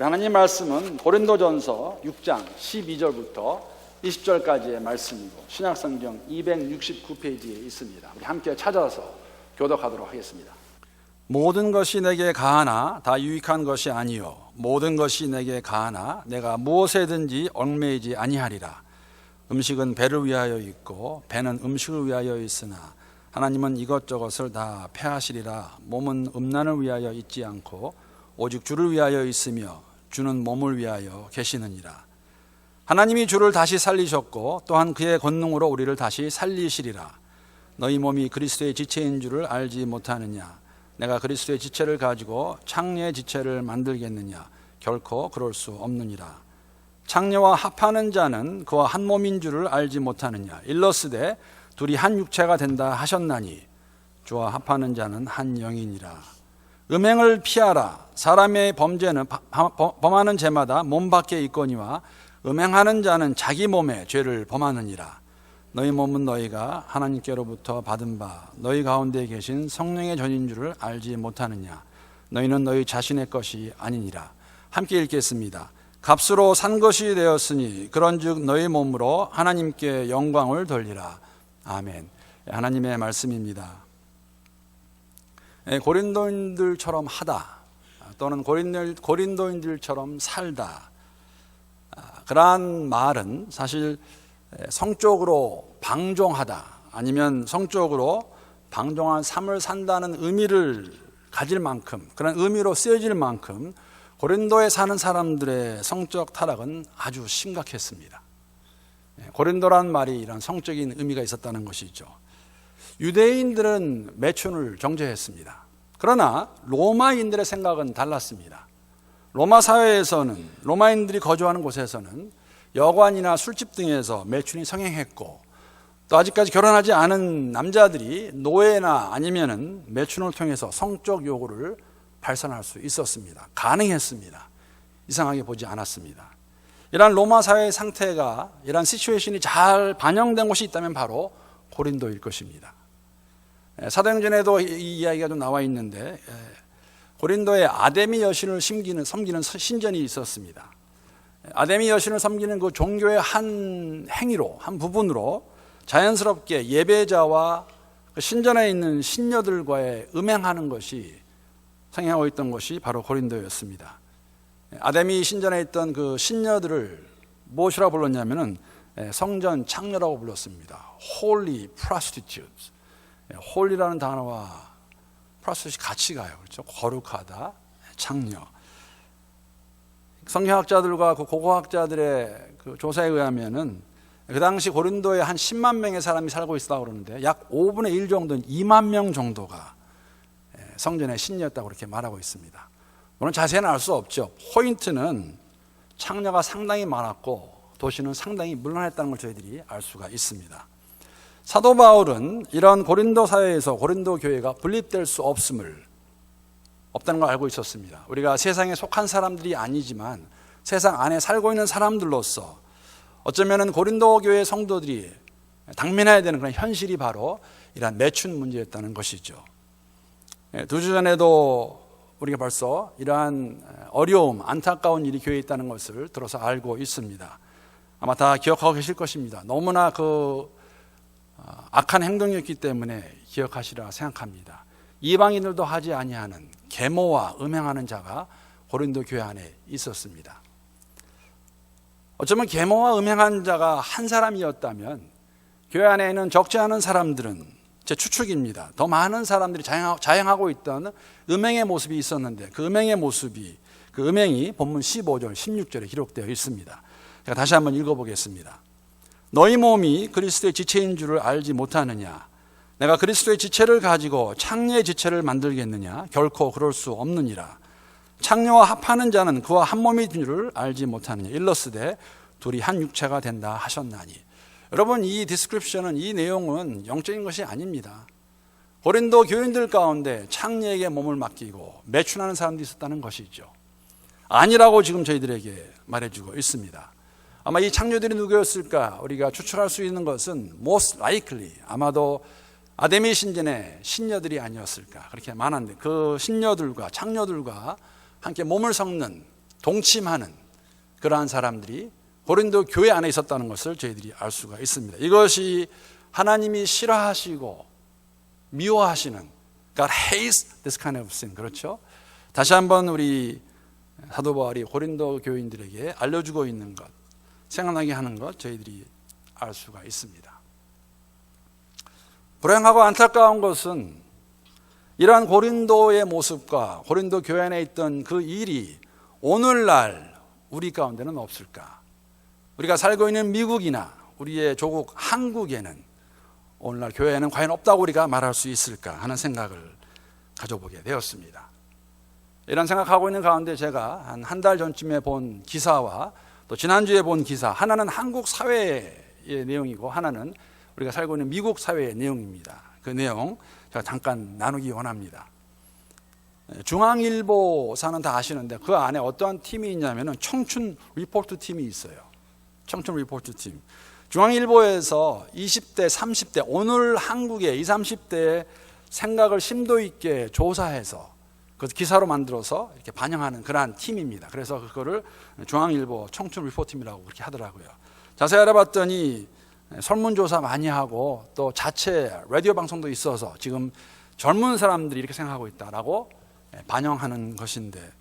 우리 하나님 말씀은 고린도전서 6장 12절부터 20절까지의 말씀이고 신약성경 269페이지에 있습니다. 우리 함께 찾아서 교독하도록 하겠습니다. 모든 것이 내게 가하나 다 유익한 것이 아니요 모든 것이 내게 가하나 내가 무엇에든지 얽매이지 아니하리라. 음식은 배를 위하여 있고 배는 음식을 위하여 있으나 하나님은 이것저것을 다 패하시리라. 몸은 음란을 위하여 있지 않고 오직 주를 위하여 있으며 주는 몸을 위하여 계시느니라. 하나님이 주를 다시 살리셨고 또한 그의 권능으로 우리를 다시 살리시리라. 너희 몸이 그리스도의 지체인 줄을 알지 못하느냐. 내가 그리스도의 지체를 가지고 창녀의 지체를 만들겠느냐. 결코 그럴 수 없느니라. 창녀와 합하는 자는 그와 한 몸인 줄을 알지 못하느냐. 일러스되 둘이 한 육체가 된다 하셨나니 주와 합하는 자는 한 영이니라. 음행을 피하라. 사람의 범죄는 범하는 죄마다 몸 밖에 있거니와 음행하는 자는 자기 몸에 죄를 범하느니라. 너희 몸은 너희가 하나님께로부터 받은 바 너희 가운데 계신 성령의 전인 줄을 알지 못하느냐. 너희는 너희 자신의 것이 아니니라. 함께 읽겠습니다. 값으로 산 것이 되었으니 그런즉 너희 몸으로 하나님께 영광을 돌리라. 아멘. 하나님의 말씀입니다. 고린도인들처럼 하다 또는 고린도인들처럼 살다, 그러한 말은 사실 성적으로 방종하다 아니면 성적으로 방종한 삶을 산다는 의미를 가질 만큼, 그런 의미로 쓰여질 만큼 고린도에 사는 사람들의 성적 타락은 아주 심각했습니다. 고린도란 말이 이런 성적인 의미가 있었다는 것이죠. 유대인들은 매춘을 정죄했습니다. 그러나 로마인들의 생각은 달랐습니다. 로마 사회에서는, 로마인들이 거주하는 곳에서는 여관이나 술집 등에서 매춘이 성행했고, 또 아직까지 결혼하지 않은 남자들이 노예나 아니면은 매춘을 통해서 성적 요구를 발산할 수 있었습니다. 가능했습니다. 이상하게 보지 않았습니다. 이러한 로마 사회의 상태가, 이러한 시츄에이션이 잘 반영된 곳이 있다면 바로 고린도일 것입니다. 사도행전에도 이 이야기가 좀 나와 있는데, 고린도에 아데미 여신을 섬기는 신전이 있었습니다. 아데미 여신을 섬기는 그 종교의 한 행위로, 한 부분으로 자연스럽게 예배자와 그 신전에 있는 신녀들과의 음행하는 것이 성행하고 있던 것이 바로 고린도였습니다. 아데미 신전에 있던 그 신녀들을 무엇이라고 불렀냐면은 성전 창녀라고 불렀습니다. Holy prostitutes. 홀리라는 단어와 프로스티튜트 같이 가요. 그렇죠? 거룩하다, 창녀. 성경학자들과 그 고고학자들의 그 조사에 의하면은 그 당시 고린도에 한 10만 명의 사람이 살고 있다고 그러는데 약 5분의 1 정도는 2만 명 정도가 성전의 신녀였다고 그렇게 말하고 있습니다. 물론 자세히는 알 수 없죠. 포인트는 창녀가 상당히 많았고 도시는 상당히 물란했다는 걸 저희들이 알 수가 있습니다. 사도 바울은 이런 고린도 사회에서 고린도 교회가 분립될 수 없다는 걸 알고 있었습니다. 우리가 세상에 속한 사람들이 아니지만 세상 안에 살고 있는 사람들로서 어쩌면 고린도 교회 성도들이 당면해야 되는 그런 현실이 바로 이러한 매춘 문제였다는 것이죠. 2주 전에도 우리가 벌써 이러한 어려움, 안타까운 일이 교회에 있다는 것을 들어서 알고 있습니다. 아마 다 기억하고 계실 것입니다. 너무나 악한 행동이었기 때문에 기억하시리라 생각합니다. 이방인들도 하지 아니하는 계모와 음행하는 자가 고린도 교회 안에 있었습니다. 어쩌면 계모와 음행하는 자가 한 사람이었다면 교회 안에 있는 적지 않은 사람들은, 제 추측입니다, 더 많은 사람들이 자행하고 있던 음행의 모습이 있었는데 그 음행이 본문 15절 16절에 기록되어 있습니다. 제가 다시 한번 읽어보겠습니다. 너희 몸이 그리스도의 지체인 줄을 알지 못하느냐. 내가 그리스도의 지체를 가지고 창녀의 지체를 만들겠느냐. 결코 그럴 수 없느니라. 창녀와 합하는 자는 그와 한 몸인 줄을 알지 못하느냐. 일러스되 둘이 한 육체가 된다 하셨나니. 여러분, 이 디스크립션은, 이 내용은 영적인 것이 아닙니다. 고린도 교인들 가운데 창녀에게 몸을 맡기고 매춘하는 사람들이 있었다는 것이죠. 아니라고 지금 저희들에게 말해주고 있습니다. 아마 이 창녀들이 누구였을까? 우리가 추측할 수 있는 것은 most likely 아마도 아데미 신전의 신녀들이 아니었을까, 그렇게 많은데 그 신녀들과 창녀들과 함께 몸을 섞는 동침하는 그러한 사람들이 고린도 교회 안에 있었다는 것을 저희들이 알 수가 있습니다. 이것이 하나님이 싫어하시고 미워하시는, God hates this kind of sin. 그렇죠? 다시 한번 우리 사도 바울이 고린도 교인들에게 알려주고 있는 것, 생각나게 하는 것 저희들이 알 수가 있습니다. 불행하고 안타까운 것은 이러한 고린도의 모습과 고린도 교회 안에 있던 그 일이 오늘날 우리 가운데는 없을까? 우리가 살고 있는 미국이나 우리의 조국 한국에는 오늘날 교회에는 과연 없다고 우리가 말할 수 있을까 하는 생각을 가져보게 되었습니다. 이런 생각하고 있는 가운데 제가 한 달 전쯤에 본 기사와 또 지난주에 본 기사, 하나는 한국 사회의 내용이고 하나는 우리가 살고 있는 미국 사회의 내용입니다. 그 내용 제가 잠깐 나누기 원합니다. 중앙일보사는 다 아시는데 그 안에 어떠한 팀이 있냐면 청춘 리포트 팀이 있어요. 청춘 리포트 팀. 중앙일보에서 20대, 30대, 오늘 한국의 20, 30대의 생각을 심도 있게 조사해서 그 기사로 만들어서 이렇게 반영하는 그러한 팀입니다. 그래서 그거를 중앙일보 청춘 리포트팀이라고 그렇게 하더라고요. 자세히 알아봤더니 설문조사 많이 하고 또 자체 라디오 방송도 있어서 지금 젊은 사람들이 이렇게 생각하고 있다라고 반영하는 것인데,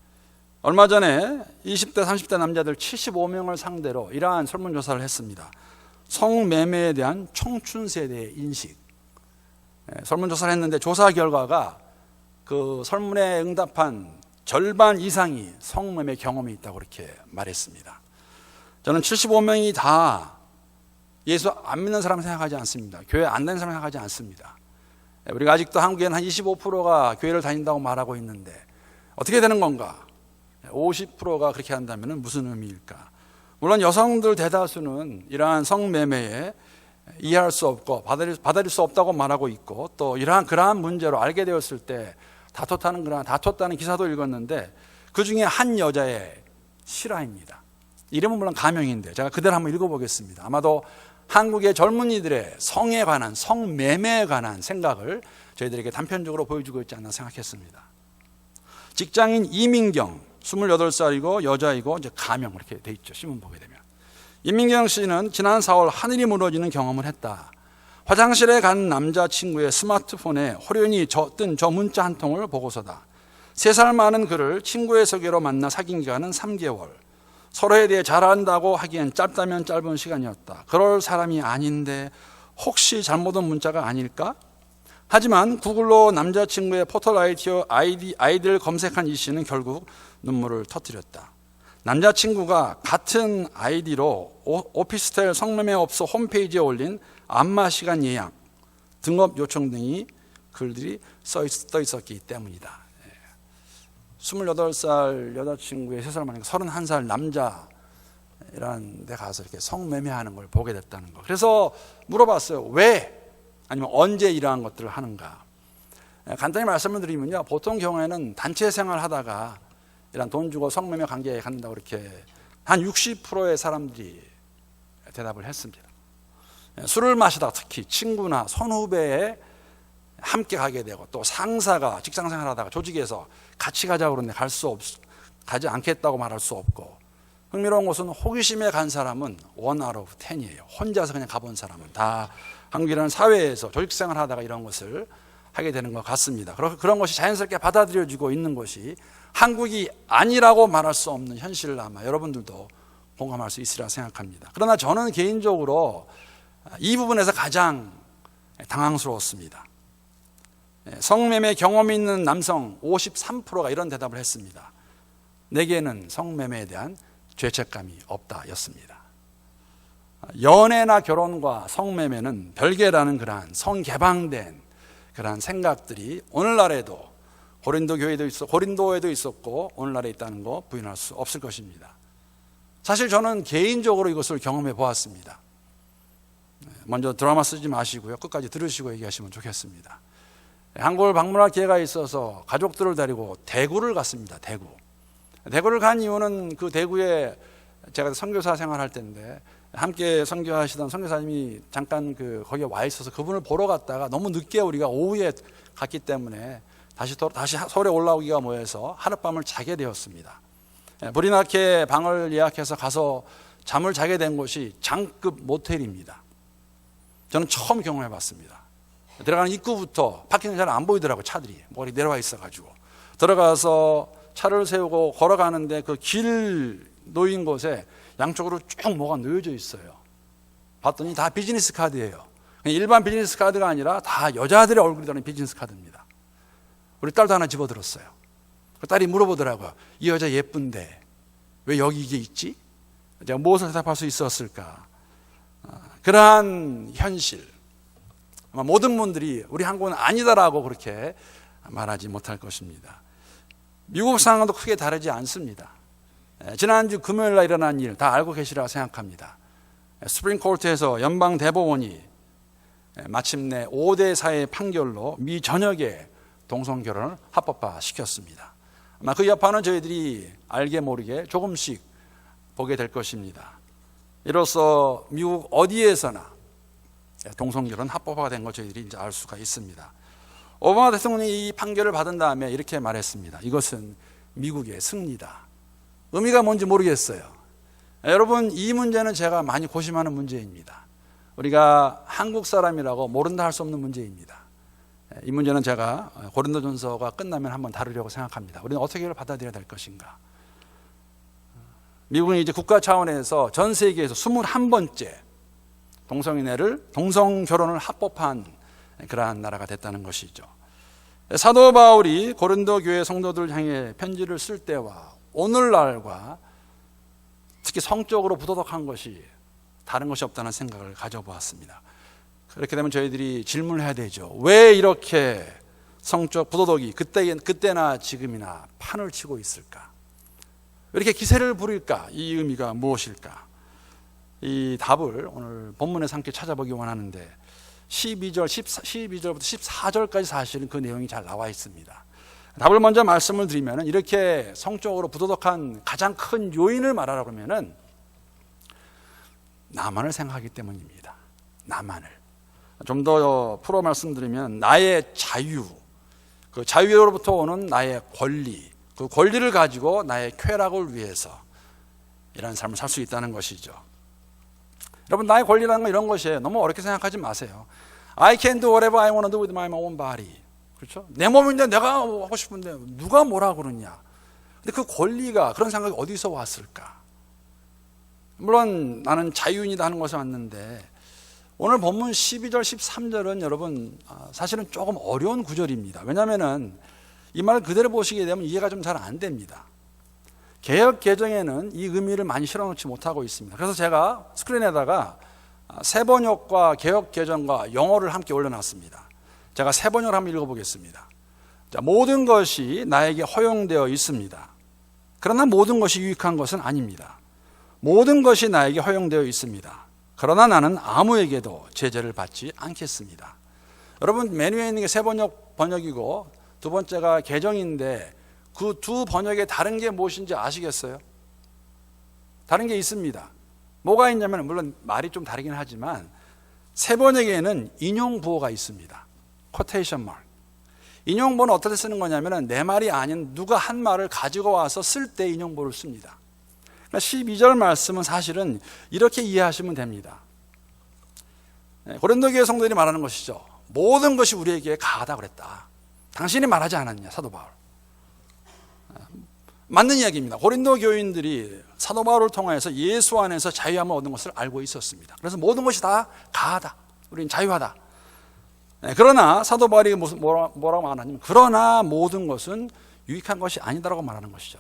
얼마 전에 20대, 30대 남자들 75명을 상대로 이러한 설문조사를 했습니다. 성매매에 대한 청춘 세대의 인식. 설문조사를 했는데 조사 결과가 그 설문에 응답한 절반 이상이 성매매 경험이 있다고 그렇게 말했습니다. 저는 75명이 다 예수 안 믿는 사람 생각하지 않습니다. 교회 안 다니는 사람 생각하지 않습니다. 우리가 아직도 한국에는 한 25%가 교회를 다닌다고 말하고 있는데 어떻게 되는 건가? 50%가 그렇게 한다면 무슨 의미일까? 물론 여성들 대다수는 이러한 성매매에 이해할 수 없고 받아들일 수 없다고 말하고 있고, 또 그러한 문제로 알게 되었을 때 다퉜다는 기사도 읽었는데 그 중에 한 여자의 실화입니다. 이름은 물론 가명인데 제가 그대로 한번 읽어보겠습니다. 아마도 한국의 젊은이들의 성에 관한, 성매매에 관한 생각을 저희들에게 단편적으로 보여주고 있지 않나 생각했습니다. 직장인 이민경, 28살이고 여자이고 이제 가명 이렇게 돼 있죠. 신문 보게 되면. 이민경 씨는 지난 4월 하늘이 무너지는 경험을 했다. 화장실에 간 남자친구의 스마트폰에 호련히 뜬 저 문자 한 통을 보고서다. 3살 많은 그를 친구의 소개로 만나 사귄 기간은 3개월. 서로에 대해 잘 안다고 하기엔 짧다면 짧은 시간이었다. 그럴 사람이 아닌데 혹시 잘못 온 문자가 아닐까? 하지만 구글로 남자친구의 포털 아이디를 검색한 이 씨는 결국 눈물을 터뜨렸다. 남자친구가 같은 아이디로 오피스텔 성매매업소 홈페이지에 올린 안마 시간 예약, 등업 요청 등이 글들이 써 있었기 때문이다. 28살 여자친구의 3살 만에 31살 남자라는 데 가서 이렇게 성매매하는 걸 보게 됐다는 거. 그래서 물어봤어요. 왜? 아니면 언제 이러한 것들을 하는가? 간단히 말씀을 드리면요, 보통 경우에는 단체 생활 하다가 이런 돈 주고 성매매 관계에 갖는다고 이렇게 한 60%의 사람들이 대답을 했습니다. 술을 마시다가 특히 친구나 선후배에 함께 가게 되고, 또 상사가 직장 생활하다가 조직에서 같이 가자고 그러는데 가지 않겠다고 말할 수 없고, 흥미로운 것은 호기심에 간 사람은 1 out of 10이에요. 혼자서 그냥 가본 사람은 다 한국이라는 사회에서 조직 생활하다가 이런 것을 하게 되는 것 같습니다. 그런 것이 자연스럽게 받아들여지고 있는 것이 한국이 아니라고 말할 수 없는 현실을 아마 여러분들도 공감할 수 있으리라 생각합니다. 그러나 저는 개인적으로 이 부분에서 가장 당황스러웠습니다. 성매매 경험이 있는 남성 53%가 이런 대답을 했습니다. 내게는 성매매에 대한 죄책감이 없다 였습니다. 연애나 결혼과 성매매는 별개라는 그러한 성개방된 그러한 생각들이 오늘날에도 고린도에도 있었고 오늘날에 있다는 거 부인할 수 없을 것입니다. 사실 저는 개인적으로 이것을 경험해 보았습니다. 먼저 드라마 쓰지 마시고요, 끝까지 들으시고 얘기하시면 좋겠습니다. 한국을 방문할 기회가 있어서 가족들을 데리고 대구를 갔습니다. 대구를 간 이유는 그 대구에 제가 선교사 생활할 때인데 함께 선교하시던 선교사님이 잠깐 거기에 와 있어서 그분을 보러 갔다가 너무 늦게 우리가 오후에 갔기 때문에 다시 서울에 올라오기가 뭐해서 하룻밤을 자게 되었습니다. 불이 방을 예약해서 가서 잠을 자게 된 곳이 장급 모텔입니다. 저는 처음 경험해 봤습니다. 들어가는 입구부터 파킹이 잘 안 보이더라고요. 차들이 머리 내려와 있어가지고 들어가서 차를 세우고 걸어가는데 그 길 놓인 곳에 양쪽으로 쭉 뭐가 놓여져 있어요. 봤더니 다 비즈니스 카드예요. 일반 비즈니스 카드가 아니라 다 여자들의 얼굴이 들어있는 비즈니스 카드입니다. 우리 딸도 하나 집어들었어요. 그 딸이 물어보더라고요. 이 여자 예쁜데 왜 여기 이게 있지? 제가 무엇을 대답할 수 있었을까? 그러한 현실, 아마 모든 분들이 우리 한국은 아니다라고 그렇게 말하지 못할 것입니다. 미국 상황도 크게 다르지 않습니다. 지난주 금요일 날 일어난 일 다 알고 계시라고 생각합니다. 스프링코트에서 연방 대법원이 마침내 5대4의 판결로 미 전역에 동성 결혼을 합법화 시켰습니다. 아마 그 여파는 저희들이 알게 모르게 조금씩 보게 될 것입니다. 이로써 미국 어디에서나 동성 결혼 합법화가 된 걸 저희들이 이제 알 수가 있습니다. 오바마 대통령이 이 판결을 받은 다음에 이렇게 말했습니다. 이것은 미국의 승리다. 의미가 뭔지 모르겠어요. 여러분, 이 문제는 제가 많이 고심하는 문제입니다. 우리가 한국 사람이라고 모른다 할 수 없는 문제입니다. 이 문제는 제가 고린도전서가 끝나면 한번 다루려고 생각합니다. 우리는 어떻게 이걸 받아들여야 될 것인가? 미국은 이제 국가 차원에서 전 세계에서 21번째 동성 결혼을 합법화한 그러한 나라가 됐다는 것이죠. 사도 바울이 고린도 교회 성도들 향해 편지를 쓸 때와 오늘날과 특히 성적으로 부도덕한 것이 다른 것이 없다는 생각을 가져보았습니다. 그렇게 되면 저희들이 질문을 해야 되죠. 왜 이렇게 성적 부도덕이 그때나 지금이나 판을 치고 있을까? 왜 이렇게 기세를 부릴까? 이 의미가 무엇일까? 이 답을 오늘 본문에서 함께 찾아보기 원하는데 12절부터 14절까지 사실은 그 내용이 잘 나와 있습니다. 답을 먼저 말씀을 드리면 이렇게 성적으로 부도덕한 가장 큰 요인을 말하라고 하면 나만을 생각하기 때문입니다. 나만을. 좀 더 풀어 말씀드리면 나의 자유, 그 자유로부터 오는 나의 권리, 그 권리를 가지고 나의 쾌락을 위해서 이런 삶을 살 수 있다는 것이죠. 여러분, 나의 권리라는 건 이런 것이에요. 너무 어렵게 생각하지 마세요. I can do whatever I want to do with my own body. 그렇죠? 내 몸인데 내가 하고 싶은데 누가 뭐라 그러냐. 근데 그 권리가, 그런 생각이 어디서 왔을까? 물론 나는 자유인이다 하는 것은 왔는데 오늘 본문 12절, 13절은 여러분 사실은 조금 어려운 구절입니다. 왜냐하면 이 말을 그대로 보시게 되면 이해가 좀 잘 안 됩니다. 개역 개정에는 이 의미를 많이 실어놓지 못하고 있습니다. 그래서 제가 스크린에다가 세번역과 개역 개정과 영어를 함께 올려놨습니다. 제가 세번역을 한번 읽어보겠습니다. 자, 모든 것이 나에게 허용되어 있습니다. 그러나 모든 것이 유익한 것은 아닙니다. 모든 것이 나에게 허용되어 있습니다. 그러나 나는 아무에게도 제재를 받지 않겠습니다. 여러분, 메뉴에 있는 게 세번역 번역이고 두 번째가 개정인데 그 두 번역에 다른 게 무엇인지 아시겠어요? 다른 게 있습니다. 뭐가 있냐면, 물론 말이 좀 다르긴 하지만 세 번역에는 인용 부호가 있습니다. 코테이션 마크. 인용 부호는 어떻게 쓰는 거냐면 내 말이 아닌 누가 한 말을 가지고 와서 쓸 때 인용 부호를 씁니다. 그러니까 12절 말씀은 사실은 이렇게 이해하시면 됩니다. 고린도 교회 성도들이 말하는 것이죠. 모든 것이 우리에게 가하다고 그랬다. 당신이 말하지 않았냐, 사도 바울. 맞는 이야기입니다. 고린도 교인들이 사도 바울을 통해서 예수 안에서 자유함을 얻는 것을 알고 있었습니다. 그래서 모든 것이 다 가하다. 우리는 자유하다. 그러나 사도 바울이 뭐라고 말하냐면, 그러나 모든 것은 유익한 것이 아니다라고 말하는 것이죠.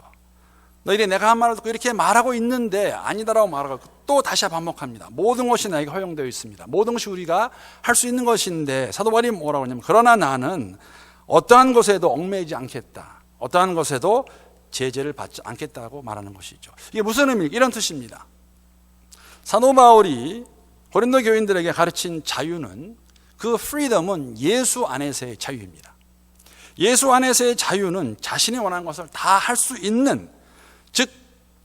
너희들이 내가 한 말을 듣고 이렇게 말하고 있는데 아니다라고 말하고 또 다시 반복합니다. 모든 것이 나에게 허용되어 있습니다. 모든 것이 우리가 할 수 있는 것인데 사도 바울이 뭐라고 하냐면, 그러나 나는 어떠한 것에도 얽매이지 않겠다. 어떠한 것에도 제재를 받지 않겠다고 말하는 것이죠. 이게 무슨 의미일까? 이런 뜻입니다. 사도 바울이 고린도 교인들에게 가르친 자유는, 그 프리덤은 예수 안에서의 자유입니다. 예수 안에서의 자유는 자신이 원하는 것을 다 할 수 있는, 즉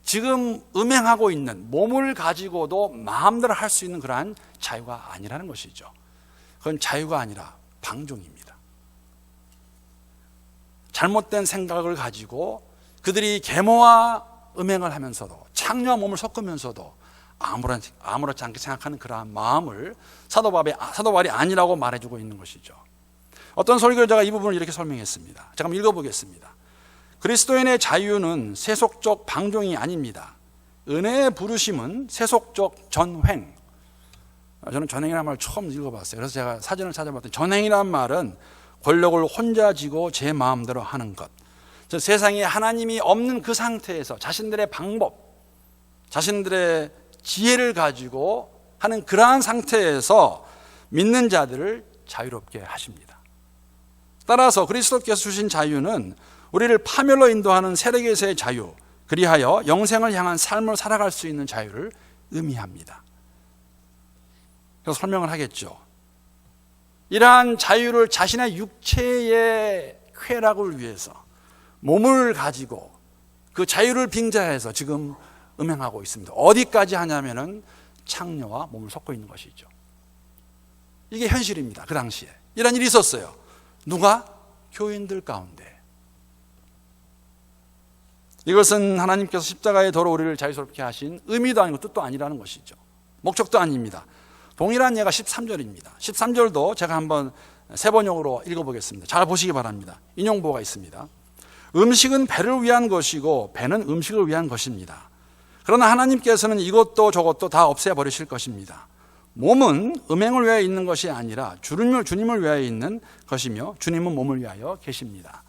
지금 음행하고 있는 몸을 가지고도 마음대로 할 수 있는 그러한 자유가 아니라는 것이죠. 그건 자유가 아니라 방종입니다. 잘못된 생각을 가지고 그들이 계모와 음행을 하면서도 창녀와 몸을 섞으면서도 아무렇지 않게 생각하는 그러한 마음을 사도 바울이 아니라고 말해주고 있는 것이죠. 어떤 설교자가 이 부분을 이렇게 설명했습니다. 제가 한번 읽어보겠습니다. 그리스도인의 자유는 세속적 방종이 아닙니다. 은혜의 부르심은 세속적 전횡. 저는 전횡이라는 말을 처음 읽어봤어요. 그래서 제가 사전을 찾아봤더니 전횡이라는 말은 권력을 혼자 쥐고 제 마음대로 하는 것. 세상에 하나님이 없는 그 상태에서 자신들의 방법, 자신들의 지혜를 가지고 하는 그러한 상태에서 믿는 자들을 자유롭게 하십니다. 따라서 그리스도께서 주신 자유는 우리를 파멸로 인도하는 세력에서의 자유, 그리하여 영생을 향한 삶을 살아갈 수 있는 자유를 의미합니다. 그래서 설명을 하겠죠. 이러한 자유를 자신의 육체의 쾌락을 위해서 몸을 가지고 그 자유를 빙자해서 지금 음행하고 있습니다. 어디까지 하냐면은 창녀와 몸을 섞고 있는 것이죠. 이게 현실입니다. 그 당시에 이런 일이 있었어요. 누가? 교인들 가운데. 이것은 하나님께서 십자가의 도로 우리를 자유스럽게 하신 의미도 아니고 뜻도 아니라는 것이죠. 목적도 아닙니다. 동일한 예가 13절입니다. 13절도 제가 한번 세번역으로 읽어보겠습니다. 잘 보시기 바랍니다. 인용보가 있습니다. 음식은 배를 위한 것이고 배는 음식을 위한 것입니다. 그러나 하나님께서는 이것도 저것도 다 없애버리실 것입니다. 몸은 음행을 위하여 있는 것이 아니라 주님을 위하여 있는 것이며 주님은 몸을 위하여 계십니다.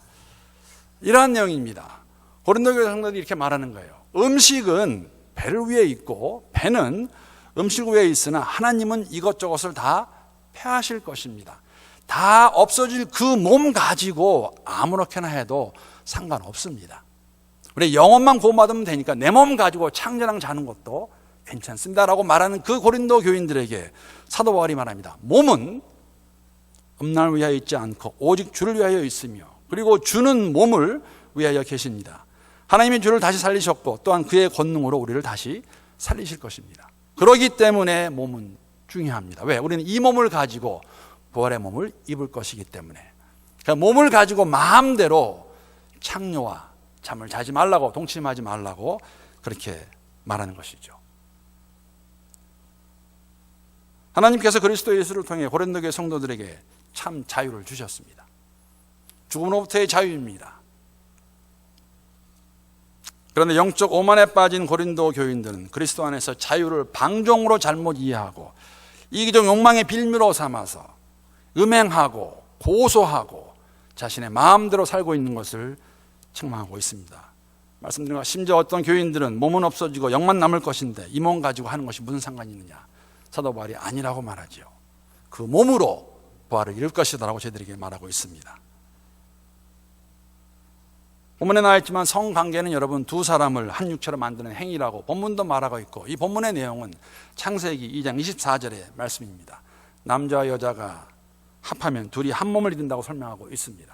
이러한 내용입니다. 고린도 교회 성도들이 이렇게 말하는 거예요. 음식은 배를 위해 있고 배는 음식 위에 있으나 하나님은 이것저것을 다 폐하실 것입니다. 다 없어질 그 몸 가지고 아무렇게나 해도 상관없습니다. 우리 영혼만 구원받으면 되니까 내 몸 가지고 창녀랑 자는 것도 괜찮습니다라고 말하는 그 고린도 교인들에게 사도 바울이 말합니다. 몸은 음란을 위하여 있지 않고 오직 주를 위하여 있으며 그리고 주는 몸을 위하여 계십니다. 하나님이 주를 다시 살리셨고 또한 그의 권능으로 우리를 다시 살리실 것입니다. 그렇기 때문에 몸은 중요합니다. 왜? 우리는 이 몸을 가지고 부활의 몸을 입을 것이기 때문에. 그러니까 몸을 가지고 마음대로 창녀와 잠을 자지 말라고, 동침하지 말라고 그렇게 말하는 것이죠. 하나님께서 그리스도 예수를 통해 고린도 교회 성도들에게 참 자유를 주셨습니다. 죽음으로부터의 자유입니다. 그런데 영적 오만에 빠진 고린도 교인들은 그리스도 안에서 자유를 방종으로 잘못 이해하고 이기적 욕망의 빌미로 삼아서 음행하고 고소하고 자신의 마음대로 살고 있는 것을 책망하고 있습니다. 말씀드린 것 심지어 어떤 교인들은 몸은 없어지고 영만 남을 것인데 이 몸 가지고 하는 것이 무슨 상관이 있느냐. 사도 바울이 아니라고 말하죠. 그 몸으로 부활을 이룰 것이다라고 저희들에게 말하고 있습니다. 본문에 나와 있지만 성관계는 여러분 두 사람을 한 육체로 만드는 행위라고 본문도 말하고 있고 이 본문의 내용은 창세기 2장 24절의 말씀입니다. 남자와 여자가 합하면 둘이 한 몸을 이룬다고 설명하고 있습니다.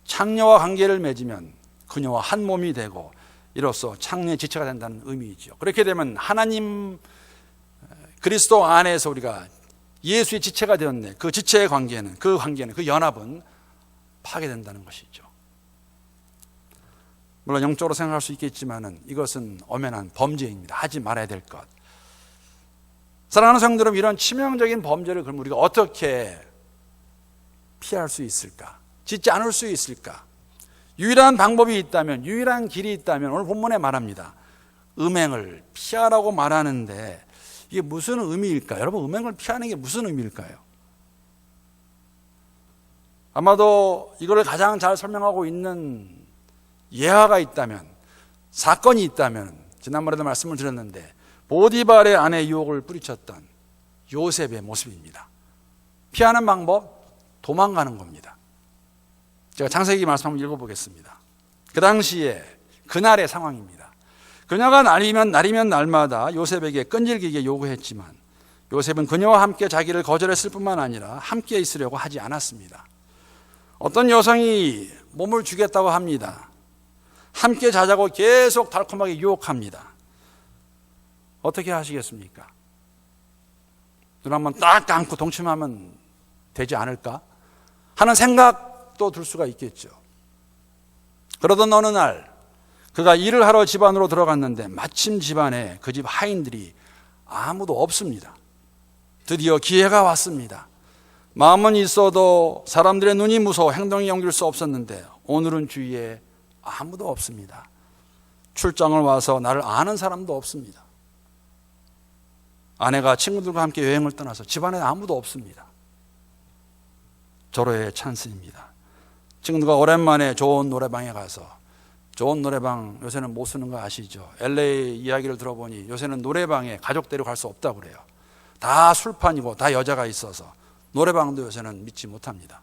창녀와 관계를 맺으면 그녀와 한 몸이 되고 이로써 창녀의 지체가 된다는 의미이죠. 그렇게 되면 하나님 그리스도 안에서 우리가 예수의 지체가 되었네. 그 지체의 관계는 그 연합은 파괴된다는 것이죠. 물론 영적으로 생각할 수 있겠지만 이것은 엄연한 범죄입니다. 하지 말아야 될 것. 사랑하는 성도 여러분, 이런 치명적인 범죄를 그럼 우리가 어떻게 피할 수 있을까? 짓지 않을 수 있을까? 유일한 방법이 있다면, 유일한 길이 있다면 오늘 본문에 말합니다. 음행을 피하라고 말하는데 이게 무슨 의미일까요? 여러분, 음행을 피하는 게 무슨 의미일까요? 아마도 이걸 가장 잘 설명하고 있는 예화가 있다면, 사건이 있다면, 지난번에도 말씀을 드렸는데 보디발의 아내 유혹을 뿌리쳤던 요셉의 모습입니다. 피하는 방법, 도망가는 겁니다. 제가 창세기 말씀 한번 읽어보겠습니다. 그 당시에 그날의 상황입니다. 그녀가 날이면 날마다 요셉에게 끈질기게 요구했지만 요셉은 그녀와 함께 자기를 거절했을 뿐만 아니라 함께 있으려고 하지 않았습니다. 어떤 여성이 몸을 주겠다고 합니다. 함께 자자고 계속 달콤하게 유혹합니다. 어떻게 하시겠습니까? 눈 한번 딱 감고 동침하면 되지 않을까 하는 생각도 들 수가 있겠죠. 그러던 어느 날 그가 일을 하러 집 안으로 들어갔는데 마침 집안에 그 집 하인들이 아무도 없습니다. 드디어 기회가 왔습니다. 마음은 있어도 사람들의 눈이 무서워 행동이 옮길 수 없었는데 오늘은 주위에 아무도 없습니다. 출장을 와서 나를 아는 사람도 없습니다. 아내가 친구들과 함께 여행을 떠나서 집안에 아무도 없습니다. 절호의 찬스입니다. 친구들과 오랜만에 좋은 노래방에 가서, 좋은 노래방 요새는 못 쓰는 거 아시죠? LA 이야기를 들어보니 요새는 노래방에 가족 데리고 갈 수 없다고 그래요. 다 술판이고 다 여자가 있어서 노래방도 요새는 믿지 못합니다.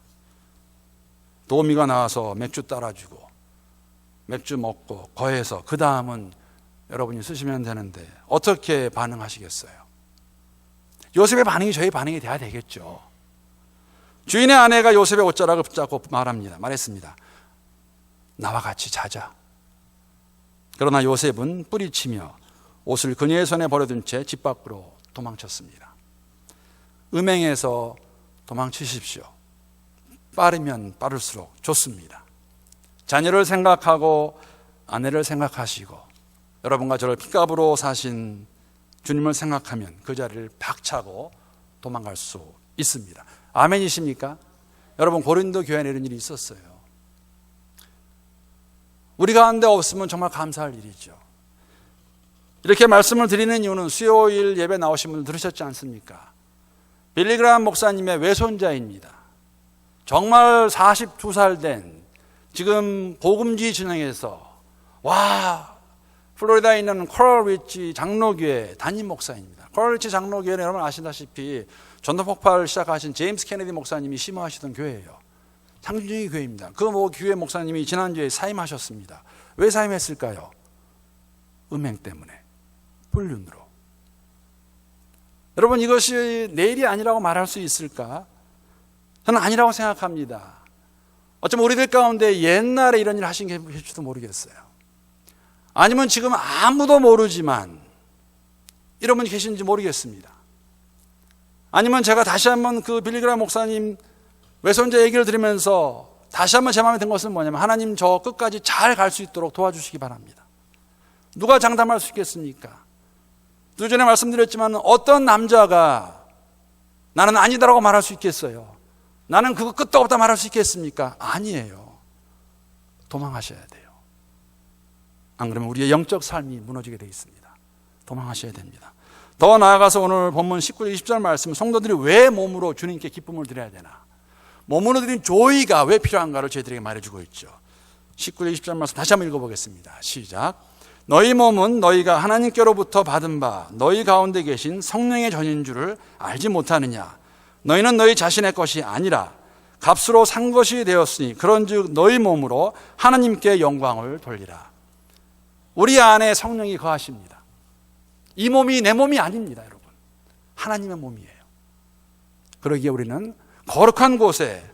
도우미가 나와서 맥주 따라주고 맥주 먹고 거해서 그 다음은 여러분이 쓰시면 되는데 어떻게 반응하시겠어요? 요셉의 반응이 저희 반응이 돼야 되겠죠. 주인의 아내가 요셉의 옷자락을 붙잡고 말했습니다. 나와 같이 자자. 그러나 요셉은 뿌리치며 옷을 그녀의 손에 버려둔 채 집 밖으로 도망쳤습니다. 음행에서 도망치십시오. 빠르면 빠를수록 좋습니다. 자녀를 생각하고 아내를 생각하시고 여러분과 저를 핏값으로 사신 주님을 생각하면 그 자리를 박차고 도망갈 수 있습니다. 아멘이십니까? 여러분, 고린도 교회에 이런 일이 있었어요. 우리 가운데 없으면 정말 감사할 일이죠. 이렇게 말씀을 드리는 이유는 수요일 예배 나오신 분들 들으셨지 않습니까? 빌리그람 목사님의 외손자입니다. 정말 42살 된 지금 복음주의 진영에서 플로리다에 있는 코랄리치 장로교회 담임 목사입니다. 코랄리치 장로교회는 여러분 아시다시피 전도폭발 시작하신 제임스 케네디 목사님이 심호하시던 교회예요. 상징적인 교회입니다. 그 교회 목사님이 지난주에 사임하셨습니다. 왜 사임했을까요? 음행 때문에, 불륜으로. 여러분, 이것이 내일이 아니라고 말할 수 있을까? 저는 아니라고 생각합니다. 어쩌면 우리들 가운데 옛날에 이런 일을 하신 게 계실지도 모르겠어요. 아니면 지금 아무도 모르지만 이런 분이 계신지 모르겠습니다. 아니면 제가 다시 한번 그 빌리그람 목사님 외손자 얘기를 들으면서 다시 한번 제 마음에 든 것은 뭐냐면 하나님 저 끝까지 잘 갈 수 있도록 도와주시기 바랍니다. 누가 장담할 수 있겠습니까? 두 전에 말씀드렸지만 어떤 남자가 나는 아니다라고 말할 수 있겠어요? 나는 그거 끝도 없다 말할 수 있겠습니까? 아니에요. 도망하셔야 돼요. 안 그러면 우리의 영적 삶이 무너지게 되어 있습니다. 도망하셔야 됩니다. 더 나아가서 오늘 본문 19절 20절 말씀, 성도들이 왜 몸으로 주님께 기쁨을 드려야 되나, 몸으로 드린 조의가 왜 필요한가를 저희들에게 말해주고 있죠. 19절 20절 말씀 다시 한번 읽어보겠습니다. 시작. 너희 몸은 너희가 하나님께로부터 받은 바 너희 가운데 계신 성령의 전인 줄을 알지 못하느냐. 너희는 너희 자신의 것이 아니라 값으로 산 것이 되었으니 그런즉 너희 몸으로 하나님께 영광을 돌리라. 우리 안에 성령이 거하십니다. 이 몸이 내 몸이 아닙니다, 여러분. 하나님의 몸이에요. 그러기에 우리는 거룩한 곳에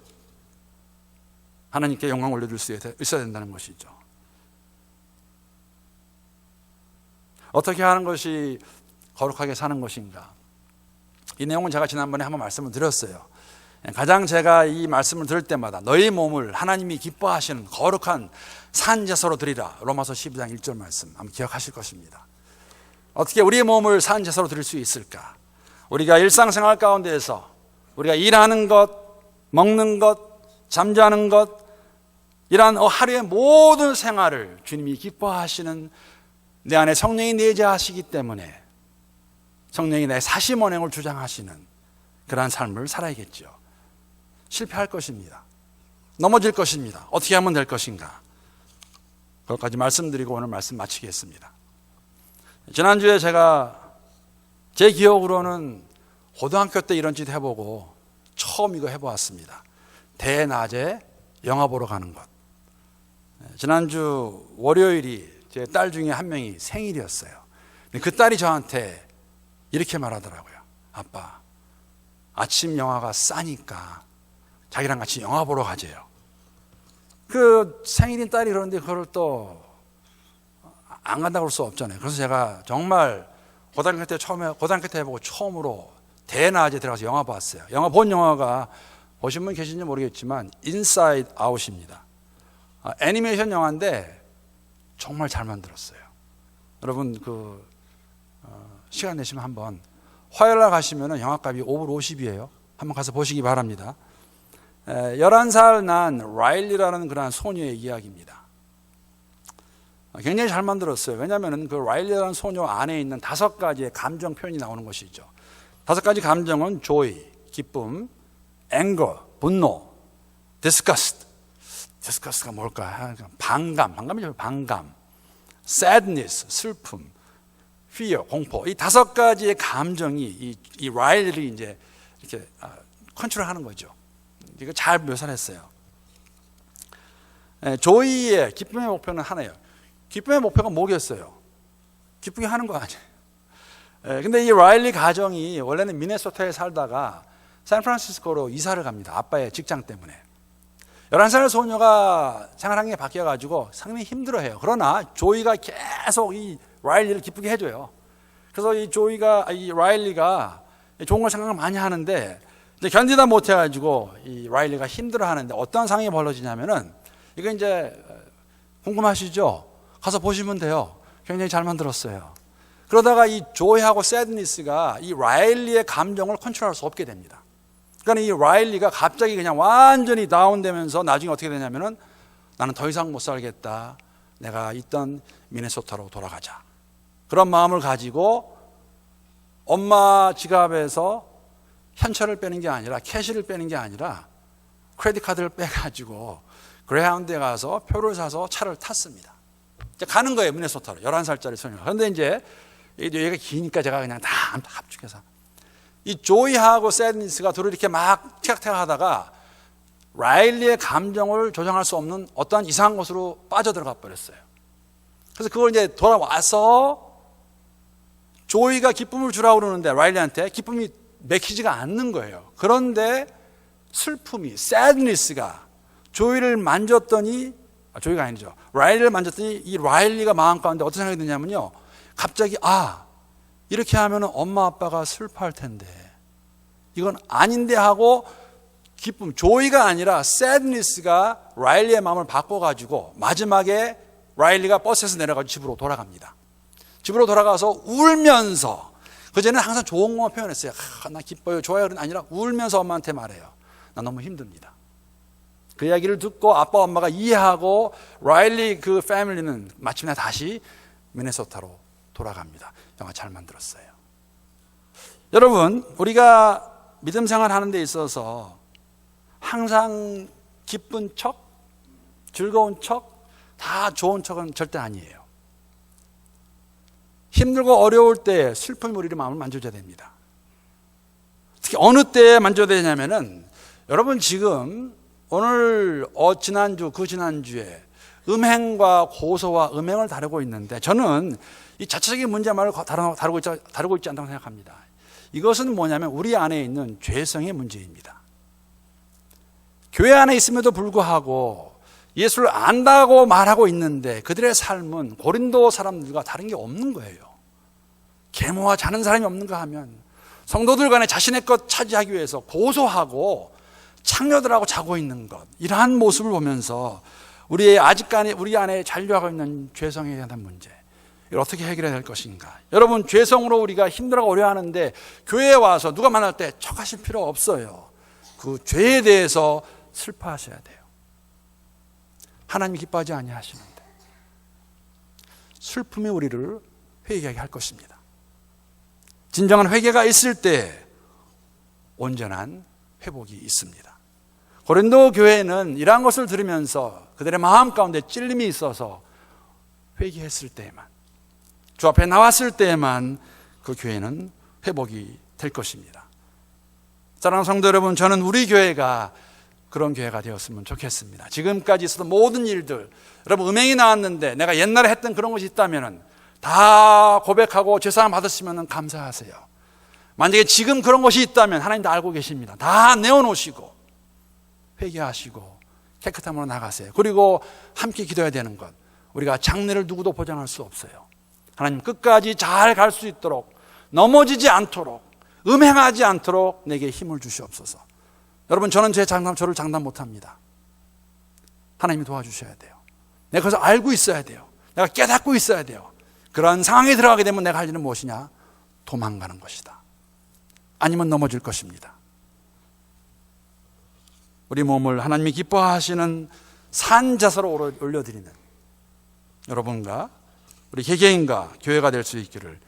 하나님께 영광 올려줄 수 있어야 된다는 것이죠. 어떻게 하는 것이 거룩하게 사는 것인가? 이 내용은 제가 지난번에 한번 말씀을 드렸어요. 가장 제가 이 말씀을 들을 때마다 너희 몸을 하나님이 기뻐하시는 거룩한 산제사로 드리라. 로마서 12장 1절 말씀 한번 기억하실 것입니다. 어떻게 우리의 몸을 산제사로 드릴 수 있을까? 우리가 일상생활 가운데에서 우리가 일하는 것, 먹는 것, 잠자는 것, 이러한 하루의 모든 생활을 주님이 기뻐하시는 내 안에 성령이 내재하시기 때문에 성령이 내 사심 언행을 주장하시는 그러한 삶을 살아야겠죠. 실패할 것입니다. 넘어질 것입니다. 어떻게 하면 될 것인가? 그것까지 말씀드리고 오늘 말씀 마치겠습니다. 지난주에 제가 제 기억으로는 고등학교 때 이런 짓 해보고 처음 이거 해보았습니다. 대낮에 영화 보러 가는 것. 지난주 월요일이 제 딸 중에 한 명이 생일이었어요. 근데 그 딸이 저한테 이렇게 말하더라고요. 아빠, 아침 영화가 싸니까 자기랑 같이 영화 보러 가재요. 그 생일인 딸이 그러는데 그걸 또 안 간다고 할 수 없잖아요. 그래서 제가 정말 고등학교 때 해보고 처음으로 대낮에 들어가서 영화 봤어요. 본 영화가 보신 분 계신지 모르겠지만 인사이드 아웃입니다. 애니메이션 영화인데 정말 잘 만들었어요. 여러분 시간 내시면 한번 화요일날 가시면은 영화값이 5불 50이에요. 한번 가서 보시기 바랍니다. 11살 난 라일리라는 그런 소녀의 이야기입니다. 굉장히 잘 만들었어요. 왜냐하면 그 라일리라는 소녀 안에 있는 5가지의 감정 표현이 나오는 것이죠. 5가지 감정은 joy, 기쁨, anger, 분노, disgust. disgust가 뭘까? 반감이죠. 반감. sadness, 슬픔, fear, 공포. 이 5가지의 감정이 이 라일리를 이제 이렇게 컨트롤하는 거죠. 이거 잘 묘사를 했어요. 조이의 기쁨의 목표는 하나예요. 기쁨의 목표가 뭐겠어요? 기쁘게 하는 거 아니에요. 근데 이 라일리 가정이 원래는 미네소타에 살다가 샌프란시스코로 이사를 갑니다. 아빠의 직장 때문에. 11살 소녀가 생활 환경이 바뀌어가지고 상당히 힘들어해요. 그러나 조이가 계속 이 라일리를 기쁘게 해줘요. 그래서 이 라일리가 좋은 걸 생각을 많이 하는데 이제 견디다 못해가지고 이 라일리가 힘들어하는데 어떤 상황이 벌어지냐면은 이거 이제 궁금하시죠? 가서 보시면 돼요. 굉장히 잘 만들었어요. 그러다가 이 조이하고 새드니스가 이 라일리의 감정을 컨트롤할 수 없게 됩니다. 그러니까 이 라일리가 갑자기 그냥 완전히 다운되면서 나중에 어떻게 되냐면은 나는 더 이상 못 살겠다. 내가 있던 미네소타로 돌아가자. 그런 마음을 가지고 엄마 지갑에서 현찰을 빼는 게 아니라 캐시를 빼는 게 아니라 크레딧 카드를 빼가지고 그레하운드에 가서 표를 사서 차를 탔습니다. 이제 가는 거예요. 미네소타로. 11살짜리 소녀가. 그런데 이제 얘기가 기니까 제가 그냥 다 합축해서 이 조이하고 새드니스가 둘이 이렇게 막 티격태격 하다가 라일리의 감정을 조정할 수 없는 어떠한 이상한 곳으로 빠져들어가 버렸어요. 그래서 그걸 이제 돌아와서 조이가 기쁨을 주라고 그러는데 라일리한테 기쁨이 맥히지가 않는 거예요. 그런데 슬픔이, sadness가 조이를 만졌더니, 조이가 아니죠. 라일리를 만졌더니 이 라일리가 마음 가운데 어떤 생각이 드냐면요. 갑자기, 이렇게 하면 엄마 아빠가 슬퍼할 텐데. 이건 아닌데 하고 기쁨, 조이가 아니라 sadness가 라일리의 마음을 바꿔가지고 마지막에 라일리가 버스에서 내려가지고 집으로 돌아갑니다. 집으로 돌아가서 울면서, 그전에는 항상 좋은 것만 표현했어요. 나 기뻐요, 좋아요. 그런 아니라 울면서 엄마한테 말해요. 나 너무 힘듭니다. 그 이야기를 듣고 아빠 엄마가 이해하고 라일리 그 패밀리는 마침내 다시 미네소타로 돌아갑니다. 영화 잘 만들었어요. 여러분, 우리가 믿음 생활하는 데 있어서 항상 기쁜 척, 즐거운 척, 다 좋은 척은 절대 아니에요. 힘들고 어려울 때 슬픔이 우리의 마음을 만져줘야 됩니다. 특히 어느 때에 만져야 되냐면은 여러분 지금 오늘 지난주 그 지난주에 음행과 고소와 음행을 다루고 있는데 저는 이 자체적인 문제만을 다루고 있지 않다고 생각합니다. 이것은 뭐냐면 우리 안에 있는 죄성의 문제입니다. 교회 안에 있음에도 불구하고 예수를 안다고 말하고 있는데 그들의 삶은 고린도 사람들과 다른 게 없는 거예요. 계모와 자는 사람이 없는가 하면 성도들 간에 자신의 것 차지하기 위해서 고소하고 창녀들하고 자고 있는 것, 이러한 모습을 보면서 우리 안에 잔류하고 있는 죄성에 대한 문제, 이걸 어떻게 해결해야 될 것인가. 여러분, 죄성으로 우리가 힘들어 어려워하는데 교회에 와서 누가 만날 때 척하실 필요 없어요. 그 죄에 대해서 슬퍼하셔야 돼요. 하나님이 기뻐하지 아니하시는데 슬픔이 우리를 회개하게 할 것입니다. 진정한 회개가 있을 때 온전한 회복이 있습니다. 고린도 교회는 이러한 것을 들으면서 그들의 마음 가운데 찔림이 있어서 회개했을 때에만, 주 앞에 나왔을 때에만 그 교회는 회복이 될 것입니다. 사랑하는 성도 여러분, 저는 우리 교회가 그런 교회가 되었으면 좋겠습니다. 지금까지 있었던 모든 일들, 여러분 음행이 나왔는데 내가 옛날에 했던 그런 것이 있다면 다 고백하고 죄사함 받으시면 감사하세요. 만약에 지금 그런 것이 있다면 하나님 다 알고 계십니다. 다 내어놓으시고 회개하시고 깨끗함으로 나가세요. 그리고 함께 기도해야 되는 것, 우리가 장래를 누구도 보장할 수 없어요. 하나님 끝까지 잘 갈 수 있도록, 넘어지지 않도록, 음행하지 않도록 내게 힘을 주시옵소서. 여러분, 저는 저를 장담 못합니다. 하나님이 도와주셔야 돼요. 내가 그것을 알고 있어야 돼요. 내가 깨닫고 있어야 돼요. 그러한 상황에 들어가게 되면 내가 할 일은 무엇이냐? 도망가는 것이다. 아니면 넘어질 것입니다. 우리 몸을 하나님이 기뻐하시는 산자사로 올려드리는 여러분과 우리 개개인과 교회가 될 수 있기를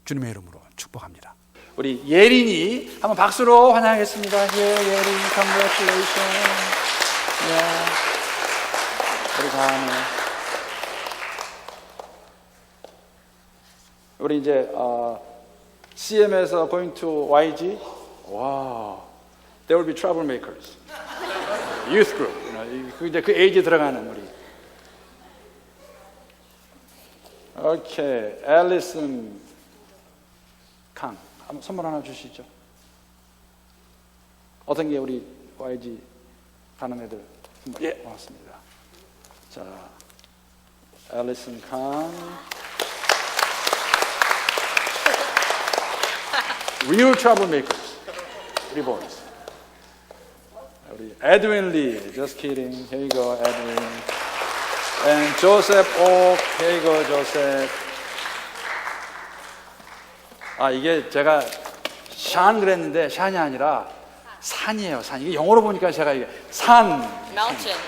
주님의 이름으로 축복합니다. 우리 예린이 한번 박수로 환영하겠습니다. 예린, congratulations. 우리 다음에 우리 이제 CM에서 going to YG. wow, there will be troublemakers. youth group. 이제 그 에이지에 들어가는 우리. 오케이, 앨리슨 강. 한번 선물 하나 주시죠. 어떤 게 우리 YG 가는 애들 선물. 예, 고맙습니다. 자, 앨리슨 강. Real troublemakers. 우리 boys. 우리 Edwin Lee. Just kidding. Here you go, Edwin. And Joseph Oak. Here you go, Joseph. 이게 제가 샨 그랬는데 샨이 아니라 산이에요. 산. 이게 영어로 보니까 제가 이게 산. Mountain.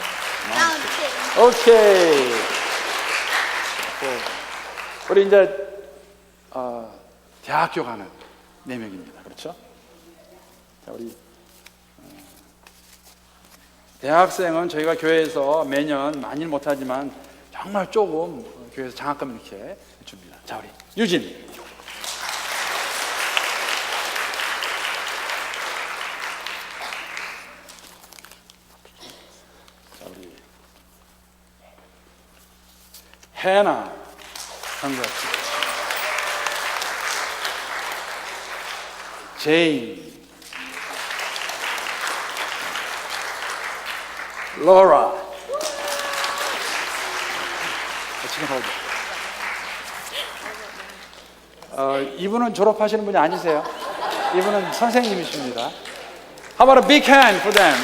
오케이. 우리 이제 대학교 가는 4명입니다. 그렇죠? 자, 우리 대학생은 저희가 교회에서 매년 많이는 못하지만 정말 조금 교회에서 장학금 이렇게 줍니다. 자, 우리 유진. 자, 우리 해나. congrats. 제인, 로라. 이분은 졸업하시는 분이 아니세요. 이분은 선생님이십니다. How about a big hand for them?